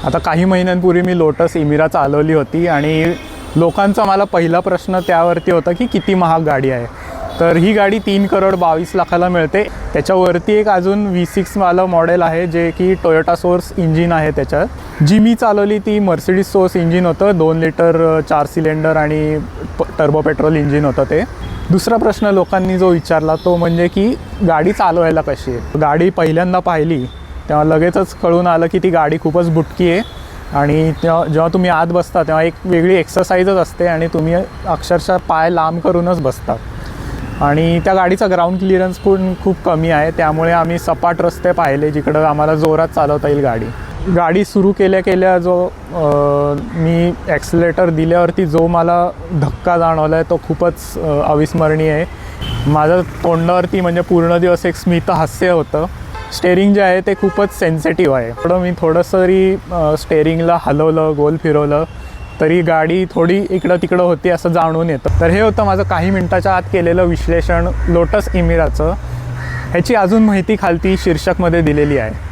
आता काही महिन्यांपूर्वी मी लोटस इमिरा चालवली होती आणि लोकांचा मला पहिला प्रश्न त्यावरती होता की किती महाग गाडी आहे. तर ही गाडी 3,22,00,000ला मिळते. त्याच्यावरती एक अजून V6 वाला मॉडेल आहे जे की टोयोटा सोर्स इंजिन आहे. त्याच्यात जी मी चालवली ती मर्सिडीज सोर्स इंजिन होतं. 2 लिटर 4 सिलेंडर आणि टर्बो पेट्रोल इंजिन होतं ते. दुसरा प्रश्न लोकांनी जो विचारला तो म्हणजे की गाडी चालवायला कशी आहे. गाडी पहिल्यांदा पाहिली तेव्हा लगेचच कळून आलं की ती गाडी खूपच बुटकी आहे आणि जेव्हा तुम्ही आत बसता तेव्हा एक वेगळी एक्सरसाइजच असते आणि तुम्ही अक्षरशः पाय लांब करूनच बसता. आणि त्या गाडीचा ग्राउंड क्लिअरन्स पण खूप कमी आहे. त्यामुळे आम्ही सपाट रस्ते पाहिले जिकडं आम्हाला जोरात चालवता येईल गाडी सुरू केल्या केल्या जो मी ॲक्सिलेटर दिल्यावरती जो मला धक्का जाणवला आहे तो खूपच अविस्मरणीय आहे. माझ्या तोंडावरती म्हणजे पूर्ण दिवस एक स्मित हास्य होतं. स्टेअरिंग जे आहे ते खूपच सेन्सिटिव्ह आहे. मी थोडंसं तरी स्टेअरिंगला हलवलं, गोल फिरवलं तरी गाडी थोडी इकडं तिकडं होती असं जाणून येतं. तर हे होतं माझं काही मिनटाच्या आत केलेलं विश्लेषण लोटस इमिराचं. ह्याची अजून माहिती खालती शीर्षकमध्ये दिलेली आहे.